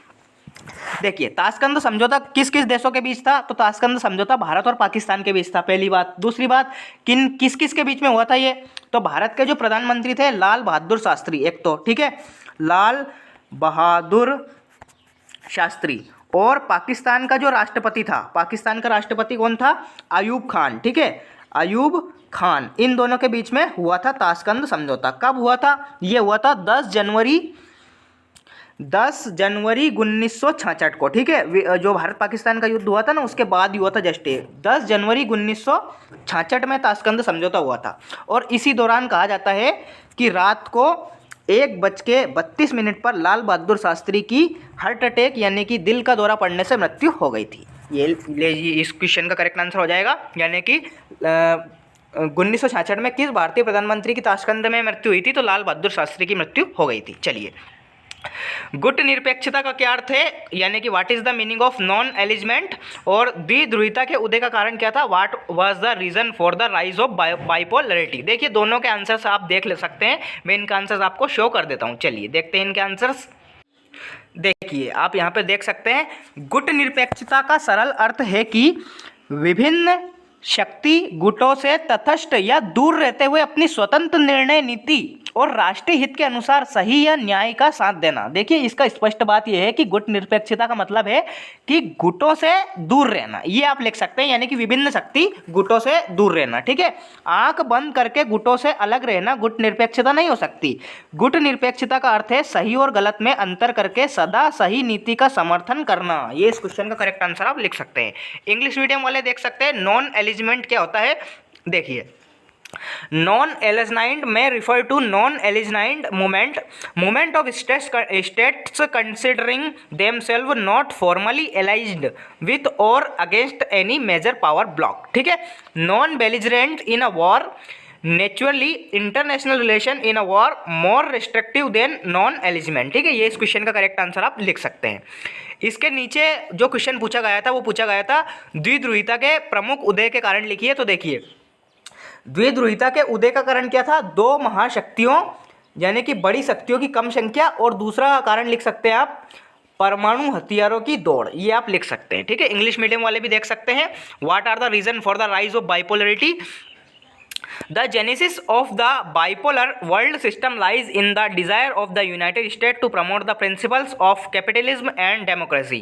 Speaker 1: देखिए, ताशकंद समझौता किस किस देशों के बीच था? तो ताशकंद समझौता भारत और पाकिस्तान के बीच था, पहली बात। दूसरी बात, किस किस के बीच में हुआ था ये? तो भारत के जो प्रधानमंत्री थे लाल बहादुर शास्त्री, एक तो, ठीक है, लाल बहादुर शास्त्री, और पाकिस्तान का जो राष्ट्रपति था, पाकिस्तान का राष्ट्रपति कौन था? अयूब खान। ठीक है, अयूब खान, इन दोनों के बीच में हुआ था ताशकंद समझौता। कब हुआ था? ये हुआ था 10 जनवरी 1966 को। ठीक है, जो भारत पाकिस्तान का युद्ध हुआ था ना उसके बाद ही हुआ था, जस्ट 10 जनवरी 1966 में ताशकंद समझौता हुआ था। और इसी दौरान कहा जाता है कि रात को 1:32 पर लाल बहादुर शास्त्री की हार्ट अटैक यानी कि दिल का दौरा पड़ने से मृत्यु हो गई थी। ये इस क्वेश्चन का करेक्ट आंसर हो जाएगा, यानी कि 1966 में किस भारतीय प्रधानमंत्री की ताशकंद में मृत्यु हुई थी? तो लाल बहादुर शास्त्री की मृत्यु हो गई थी। चलिए, गुट निरपेक्षता का क्या अर्थ है, यानी कि what is the meaning of non alignment. और द्विध्रुवीता के उदय का कारण क्या था, what was the reason for the rise of bipolarity. देखिए दोनों के आंसर्स आप देख ले सकते हैं, मैं इनका आंसर्स आपको शो कर देता हूँ। चलिए देखते हैं इनके आंसर्स। देखिए आप यहाँ पे देख सकते हैं, गुट निरपेक्षता का सरल अर्थ है कि विभिन्न शक्ति गुटों से तटस्थ या दूर रहते हुए अपनी स्वतंत्र निर्णय नीति और राष्ट्रीय हित के अनुसार सही या न्याय का साथ देना। देखिए इसका स्पष्ट बात यह है कि गुट निरपेक्षता का मतलब है कि गुटों से दूर रहना, ये आप लिख सकते हैं, यानी कि विभिन्न शक्ति गुटों से दूर रहना। ठीक है, आंख बंद करके गुटों से अलग रहना गुट निरपेक्षता नहीं हो सकती। गुट निरपेक्षता का अर्थ है सही और गलत में अंतर करके सदा सही नीति का समर्थन करना। ये इस क्वेश्चन का करेक्ट आंसर आप लिख सकते हैं। इंग्लिश मीडियम वाले देख सकते हैं नॉन एलिजमेंट क्या होता है। देखिए नॉन एलिजनाइंड में refer to non aligned movement of states considering themselves not formally allied with or against any major power bloc. ठीक है, non belligerent in a war, naturally international relation in a war more restrictive than non alignment. ठीक है, ये इस question का correct answer आप लिख सकते हैं। इसके नीचे जो क्वेश्चन पूछा गया था वो पूछा गया था द्विध्रुवीता के प्रमुख उदय के कारण लिखिए। तो देखिए द्विध्रुवीता के उदय का कारण क्या था, दो महाशक्तियों यानी कि बड़ी शक्तियों की कम संख्या, और दूसरा कारण लिख सकते हैं आप परमाणु हथियारों की दौड़, ये आप लिख सकते हैं। ठीक है, इंग्लिश मीडियम वाले भी देख सकते हैं what are the reason for the rise of bipolarity. The genesis of the bipolar world system lies in the desire of the United States to promote the principles of capitalism and democracy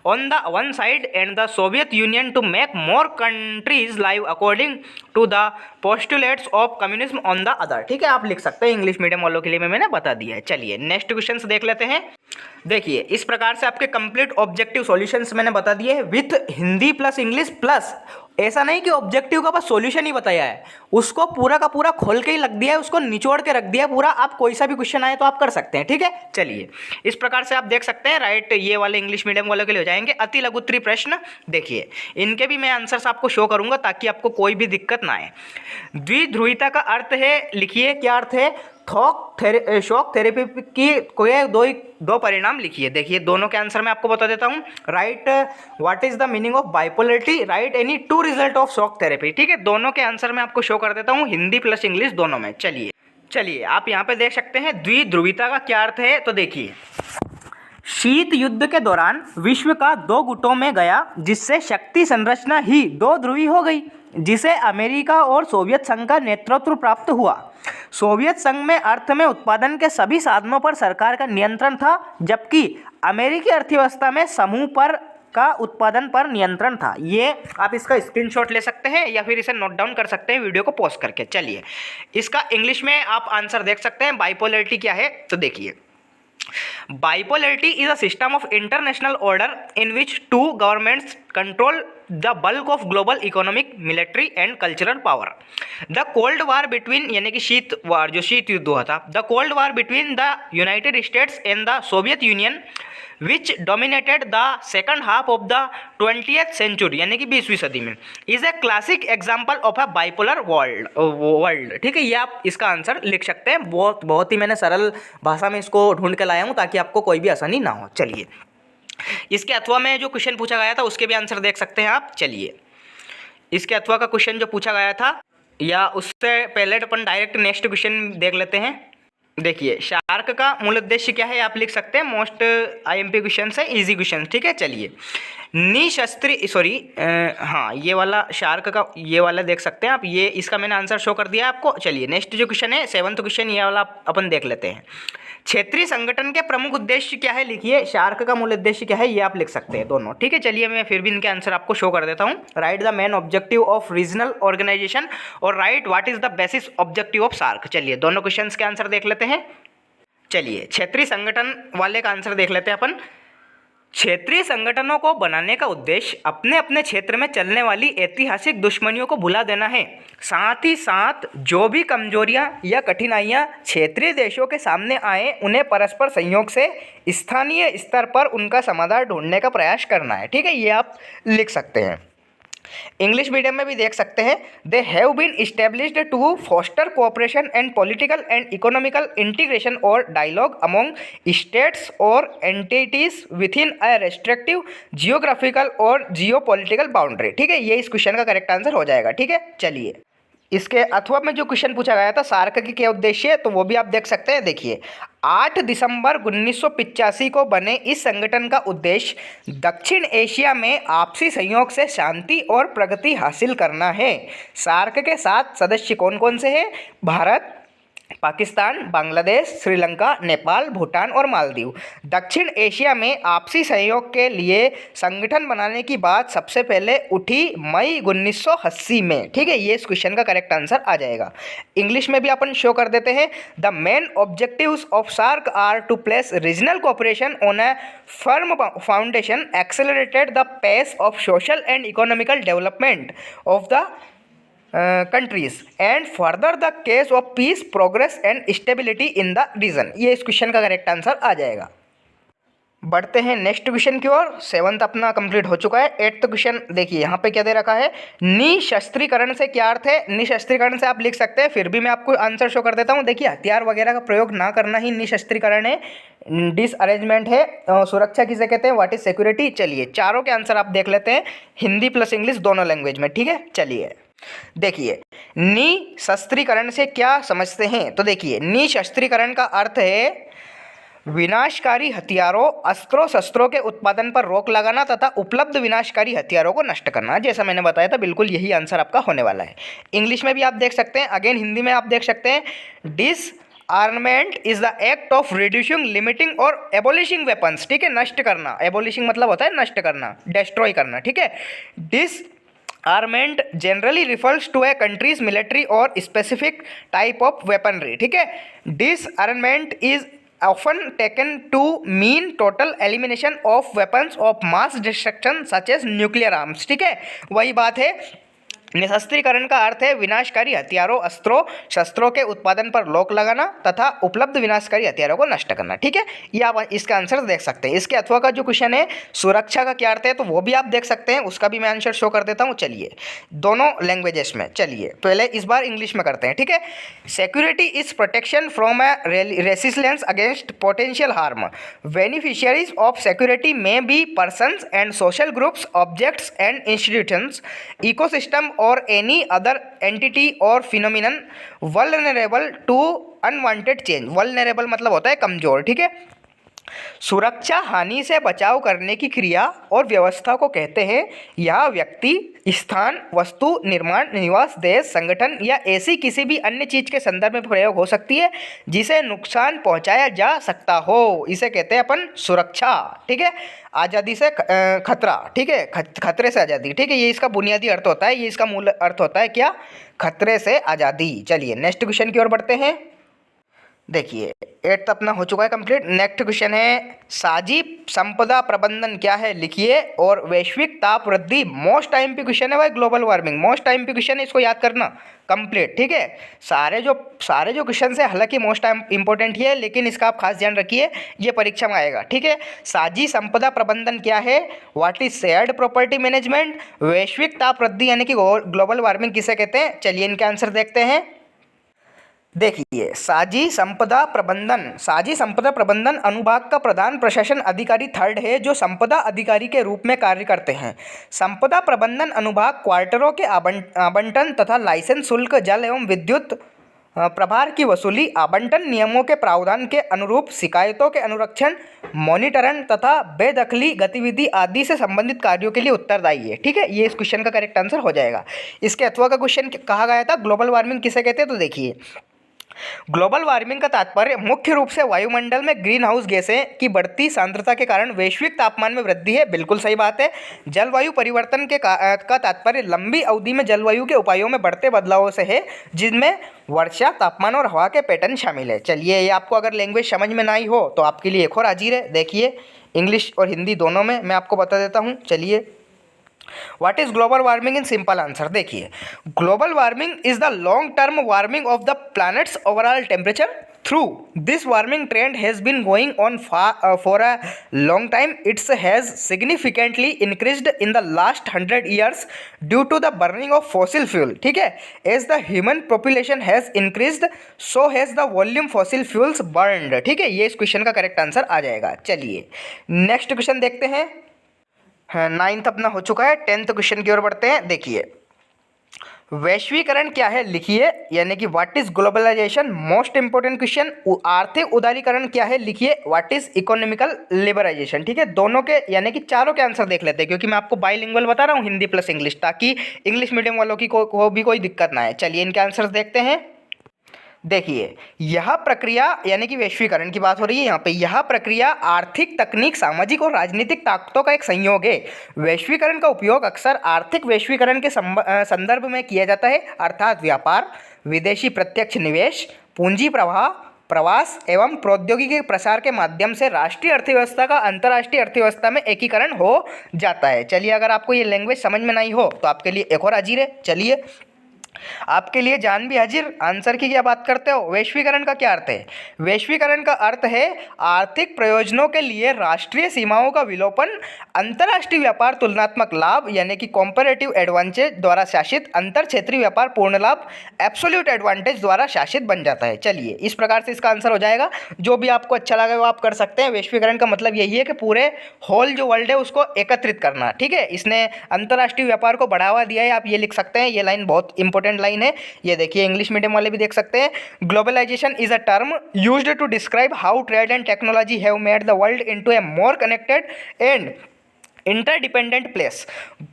Speaker 1: on the one side and the Soviet Union to make more countries live according to the postulates of communism on the other। ठीक है, आप लिख सकते हैं, English medium वालों के लिए मैंने बता दिया है। चलिए नेक्स्ट क्वेश्चन देख लेते हैं। देखिए इस प्रकार से आपके कंप्लीट ऑब्जेक्टिव सॉल्यूशंस मैंने बता दिए हैं with Hindi plus English plus, ऐसा नहीं कि ऑब्जेक्टिव का बस सॉल्यूशन ही बताया है, उसको पूरा का पूरा खोल के ही लग दिया है, उसको निचोड़ के रख दिया पूरा। आप कोई सा भी क्वेश्चन आए तो आप कर सकते हैं। ठीक है, चलिए इस प्रकार से आप देख सकते हैं। राइट, ये वाले इंग्लिश मीडियम वालों के लिए हो जाएंगे अति लघु उत्तरीय प्रश्न। देखिए इनके भी मैं आंसर्स आपको शो करूंगा ताकि आपको कोई भी दिक्कत ना आए। द्विध्रुवीता का अर्थ है, लिखिए क्या अर्थ है, शॉक थेरेपी की कोई दो परिणाम लिखिए। देखिए दोनों के आंसर मैं आपको बता देता हूँ। Right, what is the meaning of bipolarity, right any two result of shock therapy. ठीक है, दोनों के आंसर मैं आपको शो कर देता हूँ हिंदी प्लस इंग्लिश दोनों में। चलिए आप यहाँ पे देख सकते हैं द्विध्रुवीता का क्या अर्थ है। तो देखिए शीत युद्ध के दौरान विश्व का दो गुटों में गया, जिससे शक्ति संरचना ही दो ध्रुवी हो गई, जिसे अमेरिका और सोवियत संघ का नेतृत्व प्राप्त हुआ। सोवियत संघ में अर्थ में उत्पादन के सभी साधनों पर सरकार का नियंत्रण था, जबकि अमेरिकी अर्थव्यवस्था में समूह पर का उत्पादन पर नियंत्रण था। ये आप इसका स्क्रीनशॉट ले सकते हैं या फिर इसे नोट डाउन कर सकते हैं वीडियो को पॉज करके। चलिए इसका इंग्लिश में आप आंसर देख सकते हैं, बाइपोलरिटी क्या है। तो देखिए bipolarity is a system of international order in which two governments control the bulk of global economic, military and cultural power. The Cold War between यानी कि शीत वार जो शीत युद्ध हुआ था, the Cold War between the United States and the Soviet Union which dominated the second half of the 20th century यानी कि 20वीं सदी में, is a classic example of a bipolar world। ठीक है, ये आप इसका आंसर लिख सकते हैं। बहुत ही मैंने सरल भाषा में इसको ढूंढ के लाया हूँ ताकि आपको कोई भी आसानी ना हो। चलिए इसके अथवा में जो क्वेश्चन पूछा गया था उसके भी आंसर देख सकते हैं आप। चलिए इसके अथवा का क्वेश्चन जो पूछा गया था, या उससे पहले अपन डायरेक्ट नेक्स्ट क्वेश्चन देख लेते हैं। देखिए शार्क का मूल उद्देश्य क्या है, आप लिख सकते हैं। मोस्ट आईएमपी क्वेश्चन है, इजी क्वेश्चन। ठीक है, चलिए हाँ ये वाला शार्क का ये वाला देख सकते हैं आप, ये इसका मैंने आंसर शो कर दिया आपको। चलिए नेक्स्ट जो क्वेश्चन है 7th क्वेश्चन, ये वाला अपन देख लेते हैं। क्षेत्रीय संगठन के प्रमुख उद्देश्य क्या है, लिखिए। शार्क का मूल उद्देश्य क्या है, ये आप लिख सकते हैं दोनों। ठीक है, चलिए मैं फिर भी इनके आंसर आपको शो कर देता हूँ। Right the main objective of regional organisation और right what is the basis objective of SAARC. चलिए दोनों क्वेश्चंस के आंसर देख लेते हैं। चलिए क्षेत्रीय संगठन वाले का आंसर देख लेते हैं अपन। क्षेत्रीय संगठनों को बनाने का उद्देश्य अपने अपने क्षेत्र में चलने वाली ऐतिहासिक दुश्मनियों को भुला देना है, साथ ही साथ जो भी कमजोरियां या कठिनाइयां क्षेत्रीय देशों के सामने आए उन्हें परस्पर संयोग से स्थानीय स्तर पर उनका समाधान ढूंढने का प्रयास करना है। ठीक है, ये आप लिख सकते हैं। इंग्लिश मीडियम में भी देख सकते हैं, they have been established to foster cooperation and political and economical integration और डायलॉग अमोंग स्टेट्स और entities within a restrictive geographical और जियोपॉलिटिकल बाउंड्री। ठीक है, ये इस क्वेश्चन का करेक्ट आंसर हो जाएगा। ठीक है, चलिए इसके अथवा में जो क्वेश्चन पूछा गया था सार्क के क्या उद्देश्य है, तो वो भी आप देख सकते हैं। देखिए 8 दिसंबर 1985 को बने इस संगठन का उद्देश्य दक्षिण एशिया में आपसी सहयोग से शांति और प्रगति हासिल करना है। सार्क के 7 सदस्य कौन कौन से हैं? भारत, पाकिस्तान, बांग्लादेश, श्रीलंका, नेपाल, भूटान और मालदीव। दक्षिण एशिया में आपसी सहयोग के लिए संगठन बनाने की बात सबसे पहले उठी मई 1980 में। ठीक है, ये इस क्वेश्चन का करेक्ट आंसर आ जाएगा। इंग्लिश में भी अपन शो कर देते हैं, the main objectives of SAARC are to place regional cooperation on a firm foundation, accelerated the pace of social and economical development of the countries and further the cause of peace, progress and stability in the region. ये इस question का correct answer आ जाएगा। बढ़ते हैं next question की ओर। 7th अपना complete हो चुका है। 8th क्वेश्चन देखिए, यहाँ पे क्या दे रखा है, निशस्त्रीकरण से क्या अर्थ है? निशस्त्रीकरण से आप लिख सकते हैं, फिर भी मैं आपको आंसर शो कर देता हूँ। देखिए हथियार वगैरह का प्रयोग ना करना ही निशस्त्रीकरण है। डिसअरेंजमेंट है। सुरक्षा किसे कहते हैं? What is security? चलिए चारों के आंसर आप देख लेते हैं, हिंदी प्लस इंग्लिश दोनों लैंग्वेज में। ठीक है, चलिए देखिए निशस्त्रीकरण से क्या समझते हैं, तो देखिए निशस्त्रीकरण का अर्थ है विनाशकारी हथियारों, अस्त्रों शस्त्रों के उत्पादन पर रोक लगाना तथा उपलब्ध विनाशकारी हथियारों को नष्ट करना। जैसा मैंने बताया था, बिल्कुल यही आंसर आपका होने वाला है। इंग्लिश में भी आप देख सकते हैं, अगेन हिंदी में आप देख सकते हैं, disarmament is the act of reducing, limiting और एबोलिशिंग वेपन्स। ठीक है, नष्ट करना, एबोलिशिंग मतलब होता है नष्ट करना, डिस्ट्रॉय करना। ठीक है, disarmament generally refers to a country's military or specific type of weaponry. ठीक है, disarmament is often taken to mean total elimination of weapons of mass destruction such as nuclear arms। ठीक है, वही बात है। निशस्त्रीकरण का अर्थ है विनाशकारी हथियारों, अस्त्रों शस्त्रों के उत्पादन पर रोक लगाना तथा उपलब्ध विनाशकारी हथियारों को नष्ट करना। ठीक है, ये आप इसका आंसर देख सकते हैं। इसके अथवा का जो क्वेश्चन है सुरक्षा का क्या अर्थ है, तो वो भी आप देख सकते हैं, उसका भी मैं आंसर शो कर देता हूँ। चलिए दोनों लैंग्वेजेस में, चलिए पहले इस बार इंग्लिश में करते हैं। ठीक है, security is protection from a resistance against potential harm. Beneficiaries of security may be persons and social groups, objects and institutions, ecosystem or any other entity or phenomenon vulnerable to unwanted change। vulnerable मतलब होता है कमजोर। ठीक है, सुरक्षा हानि से बचाव करने की क्रिया और व्यवस्था को कहते हैं। यह व्यक्ति, स्थान, वस्तु, निर्माण, निवास, देश, संगठन या ऐसी किसी भी अन्य चीज के संदर्भ में प्रयोग हो सकती है जिसे नुकसान पहुंचाया जा सकता हो, इसे कहते हैं अपन सुरक्षा। ठीक है, आज़ादी से खतरा। ठीक है, खतरे से आज़ादी। ठीक है, ये इसका बुनियादी अर्थ होता है, ये इसका मूल अर्थ होता है क्या? खतरे से आज़ादी। चलिए नेक्स्ट क्वेश्चन की ओर बढ़ते हैं। देखिए 8th अपना हो चुका है कंप्लीट। नेक्स्ट क्वेश्चन है साझी संपदा प्रबंधन क्या है, लिखिए। और वैश्विक ताप वृद्धि, मोस्ट टाइम पे क्वेश्चन है भाई, ग्लोबल वार्मिंग मोस्ट टाइम पे क्वेश्चन है, इसको याद करना कंप्लीट। ठीक है, सारे जो क्वेश्चन है, हालांकि मोस्ट टाइम इंपॉर्टेंट ही है, लेकिन इसका आप खास ध्यान रखिए, ये परीक्षा में आएगा। ठीक है, साझी संपदा प्रबंधन क्या है, what is shared property management, वैश्विक ताप वृद्धि यानी कि ग्लोबल वार्मिंग किसे कहते हैं। चलिए इनके आंसर देखते हैं। देखिए साझी संपदा प्रबंधन अनुभाग का प्रधान प्रशासन अधिकारी 3rd है, जो संपदा अधिकारी के रूप में कार्य करते हैं। संपदा प्रबंधन अनुभाग क्वार्टरों के आवंटन तथा लाइसेंस शुल्क, जल एवं विद्युत प्रभार की वसूली, आवंटन नियमों के प्रावधान के अनुरूप शिकायतों के अनुरक्षण, मॉनिटरण तथा बेदखली गतिविधि आदि से संबंधित कार्यों के लिए उत्तरदायी है। ठीक है, ये इस क्वेश्चन का करेक्ट आंसर हो जाएगा। इसके अथवा का क्वेश्चन कहा गया था ग्लोबल वार्मिंग किसे कहते हैं, तो देखिए ग्लोबल वार्मिंग का तात्पर्य मुख्य रूप से वायुमंडल में ग्रीन हाउस गैसें की बढ़ती सांद्रता के कारण वैश्विक तापमान में वृद्धि है। बिल्कुल सही बात है। जलवायु परिवर्तन का तात्पर्य लंबी अवधि में जलवायु के उपायों में बढ़ते बदलावों से है, जिनमें वर्षा, तापमान और हवा के पैटर्न शामिल है। चलिए ये आपको अगर लैंग्वेज समझ में ना आई हो तो आपके लिए एक और हाजिर है। देखिए इंग्लिश और हिंदी दोनों में मैं आपको बता देता हूँ। चलिए what is global warming in simple answer. देखिए global warming is the long term warming of the planet's overall temperature. Through this warming trend has been going on for a long time. It has significantly increased in the last 100 years due to the burning of fossil fuel. ठीक है, as the human population has increased, so has the volume fossil fuels burned. ठीक है, ये इस question का correct answer आ जाएगा। चलिए next question देखते हैं। हाँ, 9th अपना हो चुका है, 10th क्वेश्चन की ओर बढ़ते हैं। देखिए वैश्वीकरण क्या है लिखिए, यानी कि what is globalisation. Most important question. आर्थिक उदारीकरण क्या है लिखिए, व्हाट इज इकोनॉमिकल लिबराइजेशन। ठीक है, दोनों के यानी कि चारों के आंसर देख लेते हैं, क्योंकि मैं आपको बाइलिंगुअल बता रहा हूँ, हिंदी प्लस इंग्लिश, ताकि इंग्लिश मीडियम वालों की को भी कोई दिक्कत ना है। चलिए इनके आंसर देखते हैं। देखिए यह प्रक्रिया यानी कि वैश्वीकरण की बात हो रही है यहाँ पे, यह प्रक्रिया आर्थिक, तकनीक, सामाजिक और राजनीतिक ताकतों का एक संयोग है। वैश्वीकरण का उपयोग अक्सर आर्थिक वैश्वीकरण के संदर्भ में किया जाता है, अर्थात व्यापार, विदेशी प्रत्यक्ष निवेश, पूंजी प्रवाह, प्रवास एवं प्रौद्योगिकी के प्रसार के माध्यम से राष्ट्रीय अर्थव्यवस्था का अंतर्राष्ट्रीय अर्थव्यवस्था में एकीकरण हो जाता है। चलिए अगर आपको ये लैंग्वेज समझ में नहीं हो तो आपके लिए एक और हाजिर है। चलिए आपके लिए जान भी हाजिर। आंसर की क्या बात करते हो, वैश्वीकरण का क्या अर्थ है। वैश्वीकरण का अर्थ है आर्थिक प्रयोजनों के लिए राष्ट्रीय सीमाओं का विलोपन, अंतर्राष्ट्रीय व्यापार तुलनात्मक लाभ यानी कि कॉम्पैरेटिव एडवांटेज द्वारा शासित, अंतर क्षेत्रीय व्यापार पूर्ण लाभ एब्सोल्यूट एडवांटेज द्वारा शासित बन जाता है। चलिए इस प्रकार से इसका आंसर हो जाएगा। जो भी आपको अच्छा लगे वो आप कर सकते हैं। वैश्वीकरण का मतलब यही है कि पूरे होल जो वर्ल्ड है उसको एकत्रित करना। ठीक है, इसने अंतर्राष्ट्रीय व्यापार को बढ़ावा दिया है, आप ये लिख सकते हैं। ये लाइन बहुत इंपॉर्टेंट लाइन है, ये देखिए इंग्लिश मीडियम वाले भी देख सकते हैं। Globalisation is a term used to describe how trade and technology have made the world into a more connected and interdependent place.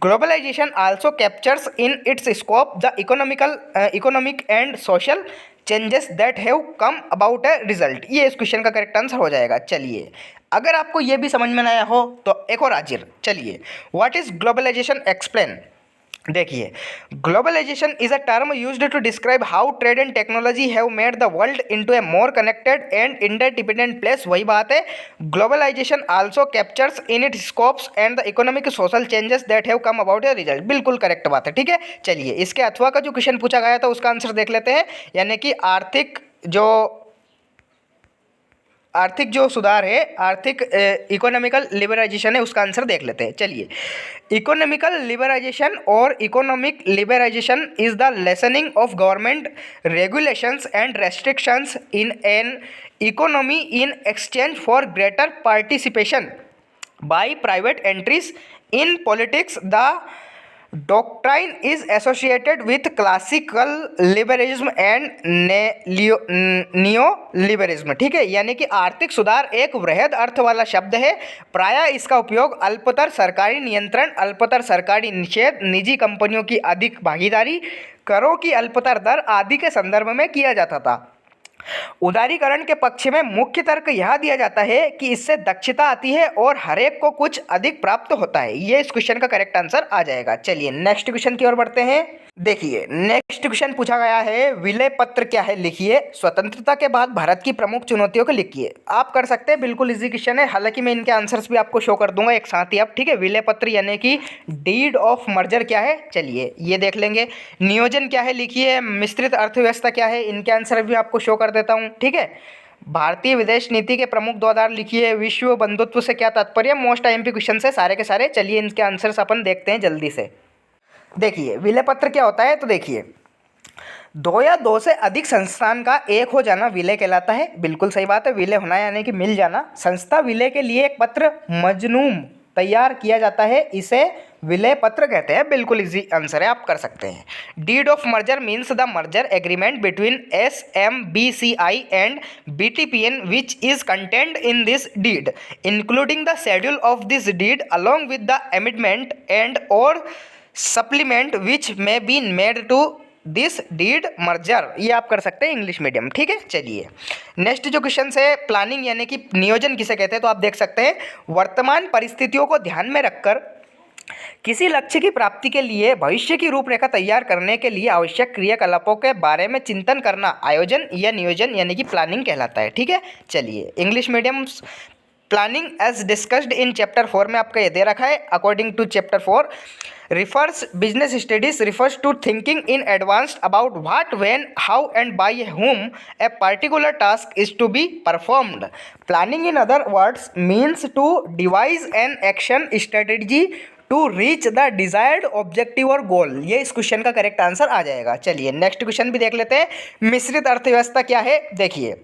Speaker 1: Globalization also captures in its scope the economic and social changes that have come about a result. ये इस question का correct answer हो जाएगा। चलिए अगर आपको ये भी समझ में ना आया हो तो एक और हाजिर। चलिए व्हाट इज ग्लोबलाइजेशन एक्सप्लेन। देखिए globalisation is a term used to describe how trade and technology have made the world into a more connected and interdependent place. वही बात है, globalisation also captures in it scopes and the economic social changes that have come about a result. बिल्कुल correct बात है। ठीक है, चलिए इसके अथवा का जो क्वेश्चन पूछा गया था उसका आंसर देख लेते हैं। यानी कि आर्थिक जो सुधार है, आर्थिक इकोनॉमिकल लिबराइजेशन है, उसका आंसर देख लेते हैं। चलिए इकोनॉमिकल लिबराइजेशन और economic liberalisation is the listening of government regulations and restrictions in an economy in exchange for greater participation by private entries in politics. The doctrine is associated with classical liberalism and neo liberalism. ठीक है, यानी कि आर्थिक सुधार एक वृहद अर्थ वाला शब्द है। प्रायः इसका उपयोग अल्पतर सरकारी नियंत्रण, अल्पतर सरकारी निषेध, निजी कंपनियों की अधिक भागीदारी, करों की अल्पतर दर आदि के संदर्भ में किया जाता था। उदारीकरण के पक्ष में मुख्य तर्क यह दिया जाता है कि इससे दक्षता आती है और हर एक को कुछ अधिक प्राप्त होता है। ये इस क्वेश्चन का करेक्ट आंसर आ जाएगा। चलिए नेक्स्ट क्वेश्चन की ओर बढ़ते हैं। देखिए नेक्स्ट क्वेश्चन पूछा गया है विलय पत्र क्या है लिखिए, स्वतंत्रता के बाद भारत की प्रमुख चुनौतियों को लिखिए। आप कर सकते हैं, बिल्कुल इजी क्वेश्चन है। हालांकि मैं इनके आंसर्स भी आपको शो कर दूंगा एक साथ ही आप। ठीक है, विलय पत्र यानी कि डीड ऑफ मर्जर क्या है, चलिए ये देख लेंगे। नियोजन क्या है लिखिए, मिश्रित अर्थव्यवस्था क्या है, इनके आंसर भी आपको शो कर देता हूँ। ठीक है, भारतीय विदेश नीति के प्रमुख द्वार लिखिए, विश्व बंधुत्व से क्या तात्पर्य। मोस्ट आईएमपी क्वेश्चन है सारे के सारे। चलिए इनके आंसर्स अपन देखते हैं जल्दी से। देखिए विलय पत्र क्या होता है, तो देखिए दो या दो से अधिक संस्थान का एक हो जाना विलय कहलाता है। बिल्कुल सही बात है, विलय होना यानी कि मिल जाना। संस्था विलय के लिए एक पत्र मजनूम तैयार किया जाता है, इसे विलय पत्र कहते हैं। बिल्कुल इजी आंसर है, आप कर सकते हैं। Deed of merger means the merger agreement between SMBCI and BTPN which is content in this deed including the schedule of this deed along with the amendment and or supplement which may be made to this deed merger. ये आप कर सकते हैं English medium. ठीक है, चलिए next जो question है प्लानिंग यानी कि नियोजन किसे कहते हैं, तो आप देख सकते हैं वर्तमान परिस्थितियों को ध्यान में रखकर किसी लक्ष्य की प्राप्ति के लिए भविष्य की रूपरेखा तैयार करने के लिए आवश्यक क्रियाकलापों के बारे में चिंतन करना आयोजन या नियोजन यानी कि प्लानिंग कहलाता है। ठीक है, चलिए English medium planning as discussed in chapter 4 में आपका ये दे रखा है। According to chapter 4 refers business studies refers to thinking in advance about what, when, how and by whom a particular task is to be performed. Planning in other words means to devise an action strategy to reach the desired objective और goal। ये इस question का correct answer आ जाएगा। चलिए next question भी देख लेते हैं। मिश्रित अर्थव्यवस्था क्या है, देखिए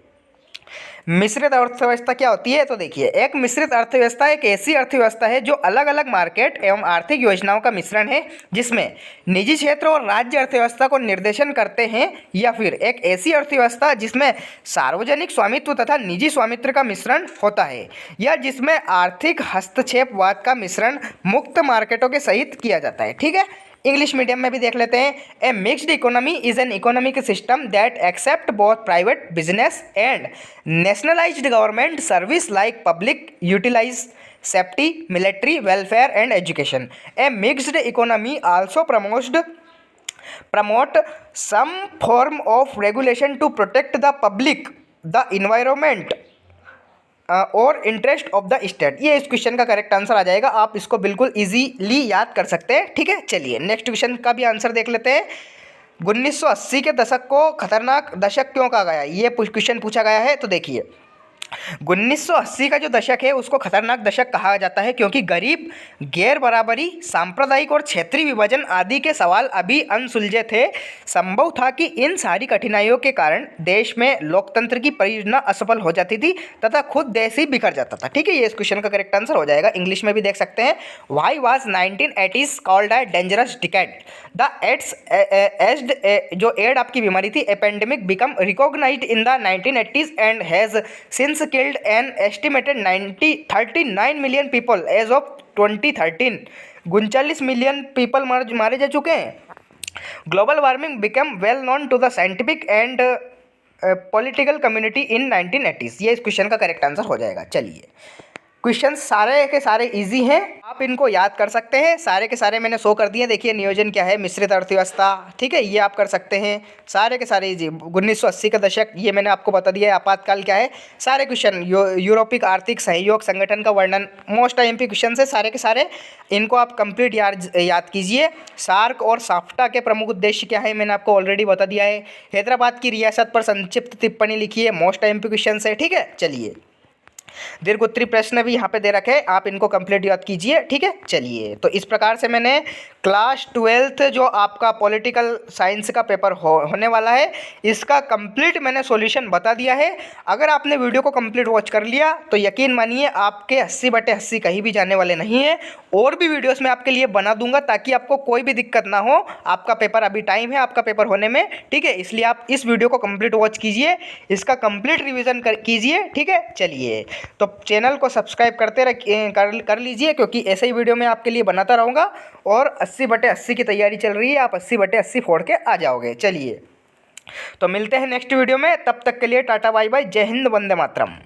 Speaker 1: मिश्रित अर्थव्यवस्था क्या होती है। तो देखिए एक मिश्रित अर्थव्यवस्था एक ऐसी अर्थव्यवस्था है जो अलग अलग मार्केट एवं आर्थिक योजनाओं का मिश्रण है, जिसमें निजी क्षेत्र और राज्य अर्थव्यवस्था को निर्देशन करते हैं, या फिर एक ऐसी अर्थव्यवस्था जिसमें सार्वजनिक स्वामित्व तथा निजी स्वामित्व का मिश्रण होता है, या जिसमें आर्थिक हस्तक्षेपवाद का मिश्रण मुक्त मार्केटों के सहित किया जाता है। ठीक है, इंग्लिश मीडियम में भी देख लेते हैं। A mixed economy is an economic system that accept both private business and nationalised government service like public utilise safety military welfare and education. A mixed economy also promote some form of regulation to protect the public, the environment और interest of the state. ये इस question का correct answer आ जाएगा। आप इसको बिल्कुल easily याद कर सकते हैं। ठीक है, चलिए नेक्स्ट क्वेश्चन का भी आंसर देख लेते हैं। 1980 के दशक को खतरनाक दशक क्यों कहा गया, ये क्वेश्चन पूछा गया है। तो देखिए 1980 का जो दशक है उसको खतरनाक दशक कहा जाता है, क्योंकि गरीब, गैर बराबरी, सांप्रदायिक और क्षेत्रीय विभाजन आदि के सवाल अभी अनसुलझे थे। संभव था कि इन सारी कठिनाइयों के कारण देश में लोकतंत्र की परियोजना असफल हो जाती थी तथा खुद देश ही बिखर जाता था। ठीक है, ये इस क्वेश्चन का करेक्ट आंसर हो जाएगा। इंग्लिश में भी देख सकते हैं। Why was 1980s called a dangerous decade? The AIDS जो एड आपकी बीमारी थी, epidemic, become recognised in the 1980s and has since killed an estimated 39 million people as of 2013। 39 million people मारे जा चुके हैं। Global warming become well known to the scientific and political community in 1980s। ये इस question का correct answer हो जाएगा। चलिए क्वेश्चन सारे के सारे इजी हैं, आप इनको याद कर सकते हैं। सारे के सारे मैंने शो कर दिए। देखिए नियोजन क्या है, मिश्रित अर्थव्यवस्था, ठीक है, ये आप कर सकते हैं। सारे के सारे इजी। 1980 का दशक ये मैंने आपको बता दिया है। आपातकाल क्या है, सारे क्वेश्चन। यूरोपिक आर्थिक सहयोग संगठन का वर्णन, मोस्ट आईएमपी क्वेश्चन है सारे के सारे। इनको आप कंप्लीट याद कीजिए। सार्क और साफ्टा के प्रमुख उद्देश्य क्या है, मैंने आपको ऑलरेडी बता दिया है। हैदराबाद की रियासत पर संक्षिप्त टिप्पणी लिखिए, मोस्ट आईएमपी क्वेश्चन है। ठीक है, चलिए दीर्घोत्तरी प्रश्न भी यहाँ पे दे रखे हैं, आप इनको कंप्लीट याद कीजिए। ठीक है, चलिए तो इस प्रकार से मैंने क्लास 12th जो आपका पॉलिटिकल साइंस का पेपर होने वाला है, इसका कंप्लीट मैंने सॉल्यूशन बता दिया है। अगर आपने वीडियो को कंप्लीट वॉच कर लिया तो यकीन मानिए आपके 80/80 कहीं भी जाने वाले नहीं है। और भी वीडियोस मैं आपके लिए बना दूंगा ताकि आपको कोई भी दिक्कत ना हो। आपका पेपर अभी टाइम है आपका पेपर होने में, ठीक है, इसलिए आप इस वीडियो को कंप्लीट वॉच कीजिए, इसका कंप्लीट रिवीजन कीजिए। ठीक है, चलिए तो चैनल को सब्सक्राइब कर लीजिए, क्योंकि ऐसे ही वीडियो मैं आपके लिए बनाता रहूँगा। और 80/80 की तैयारी चल रही है, आप 80/80 फोड़ के आ जाओगे। चलिए तो मिलते हैं नेक्स्ट वीडियो में, तब तक के लिए टाटा बाय बाय, जय हिंद, वंदे मातरम।